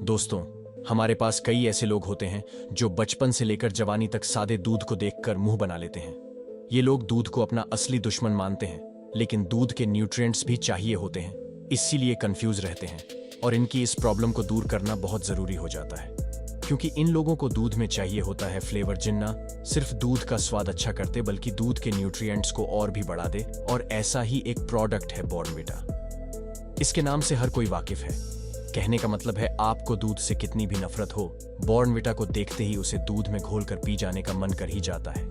दोस्तों, हमारे पास कई ऐसे लोग होते हैं जो बचपन से लेकर जवानी तक सादे दूध को देखकर मुंह बना लेते हैं। ये लोग दूध को अपना असली दुश्मन मानते हैं, लेकिन दूध के न्यूट्रिएंट्स भी चाहिए होते हैं, इसीलिए कंफ्यूज रहते हैं। और इनकी इस प्रॉब्लम को दूर करना बहुत जरूरी हो जाता है, क्योंकि इन लोगों को दूध में चाहिए होता है फ्लेवर जिन्ना सिर्फ दूध का स्वाद अच्छा करते बल्कि दूध के न्यूट्रिएंट्स को और भी बढ़ा दे। और ऐसा ही एक प्रोडक्ट है बॉर्नविटा। इसके नाम से हर कोई वाकिफ है। कहने का मतलब है, आपको दूध से कितनी भी नफरत हो, बॉर्नविटा को देखते ही उसे दूध में घोलकर पी जाने का मन कर ही जाता है।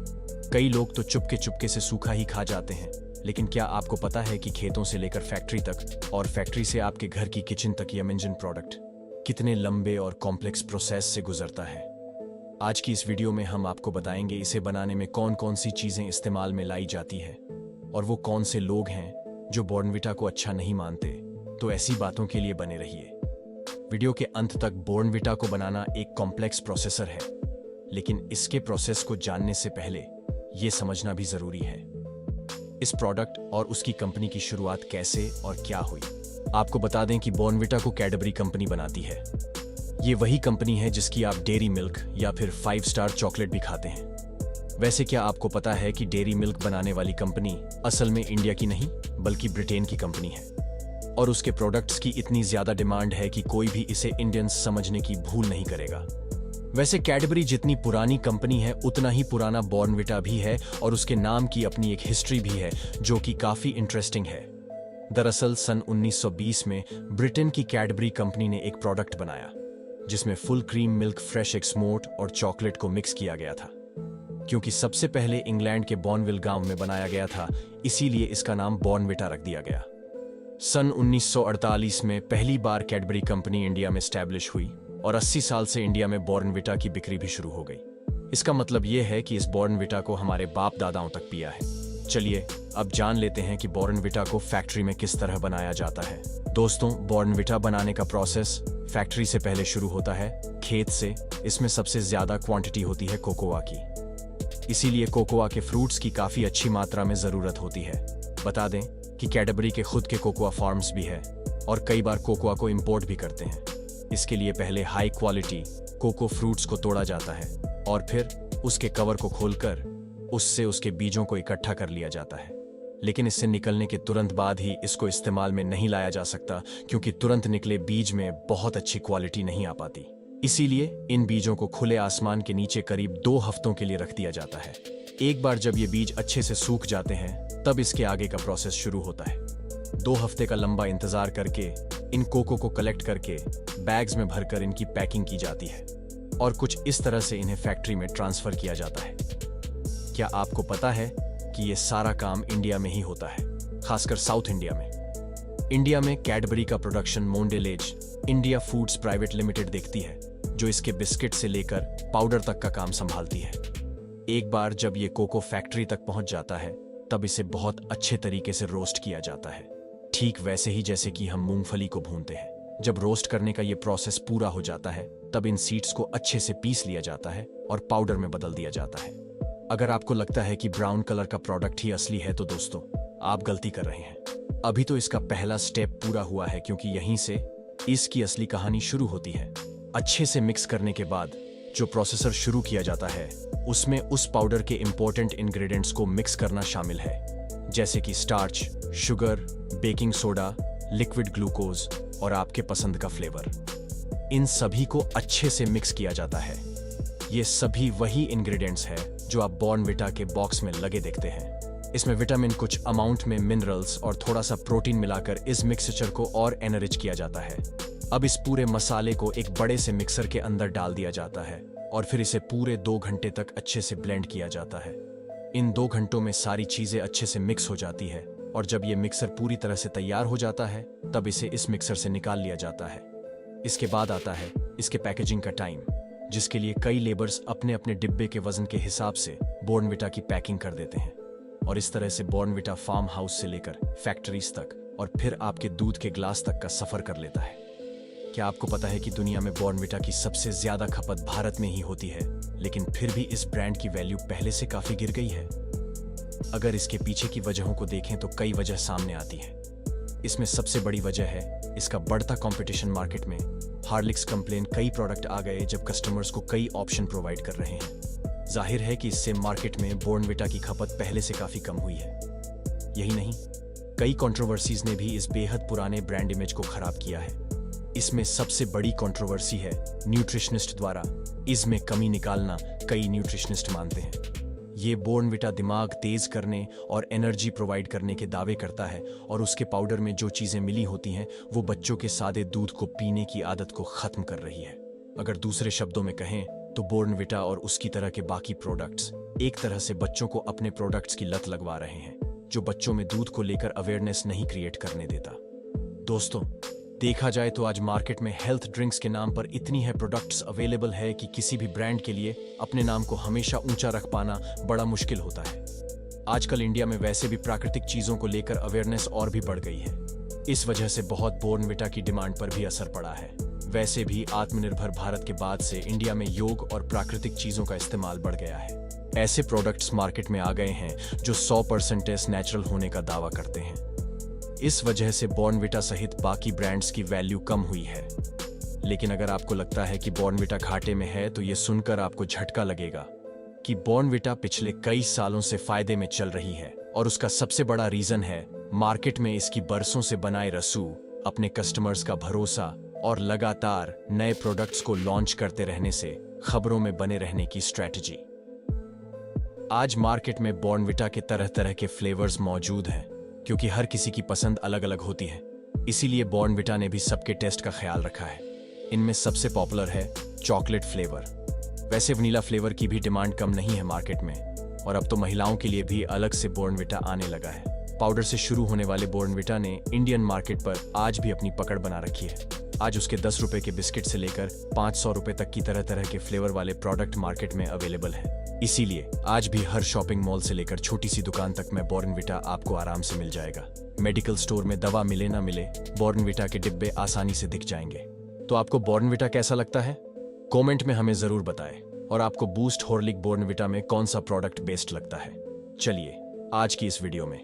कई लोग तो चुपके चुपके से सूखा ही खा जाते हैं, लेकिन क्या आपको पता है कि खेतों से लेकर फैक्ट्री तक और फैक्ट्री से आपके घर की किचन तक यह मिंजन प्रोडक्ट कितने लंबे और कॉम्प्लेक्स प्रोसेस से गुजरता है। आज की इस वीडियो में हम आपको बताएंगे इसे बनाने में कौन कौन सी चीजें इस्तेमाल में लाई जाती है और वो कौन से लोग हैं जो बॉर्नविटा को अच्छा नहीं मानते। तो ऐसी बातों के लिए बने रहिए। वीडियो के अंत तक। बॉर्नविटा को बनाना एक कॉम्प्लेक्स प्रोसेसर है, लेकिन इसके प्रोसेस को जानने से पहले यह समझना भी जरूरी है इस प्रोडक्ट और उसकी कंपनी की शुरुआत कैसे और क्या हुई। आपको बता दें कि बॉर्नविटा को कैडबरी कंपनी बनाती है। ये वही कंपनी है जिसकी आप डेयरी मिल्क या फिर 5 स्टार चॉकलेट भी खाते हैं। वैसे क्या आपको पता है कि डेयरी मिल्क बनाने वाली कंपनी असल में इंडिया की नहीं बल्कि ब्रिटेन की कंपनी है, और उसके प्रोडक्ट्स की इतनी ज्यादा डिमांड है कि कोई भी इसे इंडियंस समझने की भूल नहीं करेगा। वैसे कैडबरी जितनी पुरानी कंपनी है उतना ही पुराना बॉर्नविटा भी है, और उसके नाम की अपनी एक हिस्ट्री भी है जो कि काफी इंटरेस्टिंग है। दरअसल सन 1920 में ब्रिटेन की कैडबरी कंपनी ने एक प्रोडक्ट बनाया जिसमें फुल क्रीम मिल्क, फ्रेश एक्समोर्ट और चॉकलेट को मिक्स किया गया था। क्योंकि सबसे पहले इंग्लैंड के बॉर्नविल गांव में बनाया गया था, इसीलिए इसका नाम बॉर्नविटा रख दिया गया। सन 1948 में पहली बार कैडबरी कंपनी इंडिया में स्टैब्लिश हुई और 80 साल से इंडिया में बॉर्नविटा की बिक्री भी शुरू हो गई। इसका मतलब यह है कि इस बॉर्नविटा को हमारे बाप दादाओं तक पिया है। चलिए अब जान लेते हैं कि बॉर्नविटा को फैक्ट्री में किस तरह बनाया जाता है। दोस्तों, बॉर्नविटा बनाने का प्रोसेस फैक्ट्री से पहले शुरू होता है, खेत से। इसमें सबसे ज्यादा क्वांटिटी होती है कोकोआ की, इसीलिए कोकोआ के फ्रूट्स की काफी अच्छी मात्रा में जरूरत होती है। बता दें कि कैडबरी के खुद के कोकोआ फार्म्स भी है और कई बार कोकोआ को इंपोर्ट भी करते हैं। इसके लिए पहले हाई क्वालिटी कोको फ्रूट्स को तोड़ा जाता है और फिर उसके कवर को खोलकर उससे उसके बीजों को इकट्ठा कर लिया जाता है। लेकिन इससे निकलने के तुरंत बाद ही इसको इस्तेमाल में नहीं लाया जा सकता, क्योंकि तुरंत निकले बीज में बहुत अच्छी क्वालिटी नहीं आ पाती। इसीलिए इन बीजों को खुले आसमान के नीचे करीब 2 हफ्तों के लिए रख दिया जाता है। एक बार जब ये बीज अच्छे से सूख जाते हैं तब इसके आगे का प्रोसेस शुरू होता है। 2 हफ्ते का लंबा इंतजार करके इन कोको को कलेक्ट करके बैग्स में भरकर इनकी पैकिंग की जाती है और कुछ इस तरह से इन्हें फैक्ट्री में ट्रांसफर किया जाता है। क्या आपको पता है कि ये सारा काम इंडिया में ही होता है, खासकर साउथ इंडिया में। इंडिया में कैडबरी का production Mondelez India foods private limited देखती है, जो इसके बिस्किट से लेकर पाउडर तक का काम संभालती है। एक बार जब ये कोको फैक्ट्री तक पहुंच जाता है तब इसे बहुत अच्छे तरीके से रोस्ट किया जाता है, ठीक वैसे ही जैसे कि हम मूंगफली को भूनते हैं। जब रोस्ट करने का ये प्रोसेस पूरा हो जाता है तब इन सीड्स को अच्छे से पीस लिया जाता है और पाउडर में बदल दिया जाता है। अगर आपको लगता है कि ब्राउन कलर का प्रोडक्ट ही असली है तो दोस्तों, आप गलती कर रहे हैं। अभी तो इसका पहला स्टेप पूरा हुआ है, क्योंकि यहीं से इसकी असली कहानी शुरू होती है। अच्छे से मिक्स करने के बाद जो प्रोसेसर शुरू किया जाता है उसमें उस पाउडर के इंपॉर्टेंट इंग्रेडिएंट्स को मिक्स करना शामिल है, जैसे कि starch, sugar, baking soda, liquid glucose और आपके पसंद का फ्लेवर। इन सभी को अच्छे से मिक्स किया जाता है। ये सभी वही इंग्रेडिएंट्स हैं जो आप बॉर्नविटा के बॉक्स में लगे देखते हैं। इसमें विटामिन, कुछ अमाउंट में मिनरल्स और थोड़ा सा प्रोटीन मिलाकर इस मिक्सचर को और एनरिच किया जाता है। अब इस पूरे मसाले को एक बड़े से मिक्सर के अंदर डाल दिया जाता है और फिर इसे पूरे 2 घंटे तक अच्छे से ब्लेंड किया जाता है। इन 2 घंटों में सारी चीजें अच्छे से मिक्स हो जाती है, और जब ये मिक्सर पूरी तरह से तैयार हो जाता है तब इसे इस मिक्सर से निकाल लिया जाता है। इसके बाद आता है इसके पैकेजिंग का टाइम, जिसके लिए कई लेबर्स अपने अपने डिब्बे के वजन के हिसाब से बॉर्नविटा की पैकिंग कर देते हैं, और इस तरह से बॉर्नविटा फार्म हाउस से लेकर फैक्ट्रीज तक और फिर आपके दूध के ग्लास तक का सफर कर लेता है। क्या आपको पता है कि दुनिया में बॉर्नविटा की सबसे ज्यादा खपत भारत में ही होती है, लेकिन फिर भी इस ब्रांड की वैल्यू पहले से काफी गिर गई है। अगर इसके पीछे की वजहों को देखें तो कई वजह सामने आती है। इसमें सबसे बड़ी वजह है इसका बढ़ता कंपटीशन मार्केट में। हॉर्लिक्स कंप्लेन कई प्रोडक्ट आ गए जब कस्टमर्स को कई ऑप्शन प्रोवाइड कर रहे हैं। जाहिर है कि इससे मार्केट में बॉर्नविटा की खपत पहले से काफी कम हुई है। यही नहीं, कई कंट्रोवर्सीज ने भी इस बेहद पुराने ब्रांड इमेज को खराब किया है। इसमें सबसे बड़ी कंट्रोवर्सी है न्यूट्रिशनिस्ट द्वारा इसमें कमी निकालना। कई न्यूट्रिशनिस्ट मानते हैं ये बॉर्नविटा दिमाग तेज करने और एनर्जी प्रोवाइड करने के दावे करता है, और उसके पाउडर में जो चीजें मिली होती हैं वो बच्चों के सादे दूध को पीने की आदत को खत्म कर रही है। अगर दूसरे शब्दों में कहें तो बॉर्नविटा और उसकी तरह के बाकी प्रोडक्ट्स एक तरह से बच्चों को अपने प्रोडक्ट्स की लत लगवा रहे हैं, जो बच्चों में दूध को लेकर अवेयरनेस नहीं क्रिएट करने देता। दोस्तों, देखा जाए तो आज मार्केट में हेल्थ ड्रिंक्स के नाम पर इतनी है प्रोडक्ट्स अवेलेबल है कि किसी भी ब्रांड के लिए अपने नाम को हमेशा ऊंचा रख पाना बड़ा मुश्किल होता है। आजकल इंडिया में वैसे भी प्राकृतिक चीजों को लेकर अवेयरनेस और भी बढ़ गई है। इस वजह से बहुत बॉर्नविटा की डिमांड पर भी असर पड़ा है। वैसे भी आत्मनिर्भर भारत के बाद से इंडिया में योग और प्राकृतिक चीजों का इस्तेमाल बढ़ गया है। ऐसे प्रोडक्ट्स मार्केट में आ गए हैं जो 100% नेचुरल होने का दावा करते हैं। इस वजह से बॉर्नविटा सहित बाकी ब्रांड्स की वैल्यू कम हुई है। लेकिन अगर आपको लगता है कि बॉर्नविटा घाटे में है तो ये सुनकर आपको झटका लगेगा कि बॉर्नविटा पिछले कई सालों से फायदे में चल रही है, और उसका सबसे बड़ा रीजन है मार्केट में इसकी बरसों से बनाए रसूख, अपने कस्टमर्स का भरोसा और लगातार नए प्रोडक्ट्स को लॉन्च करते रहने से खबरों में बने रहने की स्ट्रैटेजी। आज मार्केट में बॉर्नविटा के तरह तरह के फ्लेवर्स मौजूद हैं, क्योंकि हर किसी की पसंद अलग अलग होती है। इसीलिए बॉर्नविटा ने भी सबके टेस्ट का ख्याल रखा है। इनमें सबसे पॉपुलर है चॉकलेट फ्लेवर। वैसे वनीला फ्लेवर की भी डिमांड कम नहीं है मार्केट में, और अब तो महिलाओं के लिए भी अलग से बॉर्नविटा आने लगा है। पाउडर से शुरू होने वाले बॉर्नविटा ने इंडियन मार्केट पर आज भी अपनी पकड़ बना रखी है। आज उसके 10 रुपए के बिस्किट से लेकर 500 रुपए तक की तरह तरह के फ्लेवर वाले प्रोडक्ट मार्केट में अवेलेबल है। इसीलिए आज भी हर शॉपिंग मॉल से लेकर छोटी सी दुकान तक में बॉर्नविटा आपको आराम से मिल जाएगा। मेडिकल स्टोर में दवा मिले ना मिले, बॉर्नविटा के डिब्बे आसानी से दिख जाएंगे। तो आपको बॉर्नविटा कैसा लगता है? कमेंट में हमें जरूर बताएं। और आपको बूस्ट हॉर्लिक बॉर्नविटा में कौन सा प्रोडक्ट बेस्ट लगता है? चलिए, आज की इस वीडियो में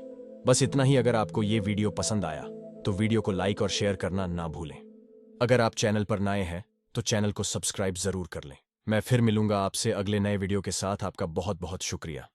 बस इतना ही। अगर आपको ये वीडियो पसंद आया तो वीडियो को लाइक और शेयर करना ना भूलें। अगर आप चैनल पर नए हैं तो चैनल को सब्सक्राइब जरूर कर लें। मैं फिर मिलूंगा आपसे अगले नए वीडियो के साथ। आपका बहुत बहुत शुक्रिया।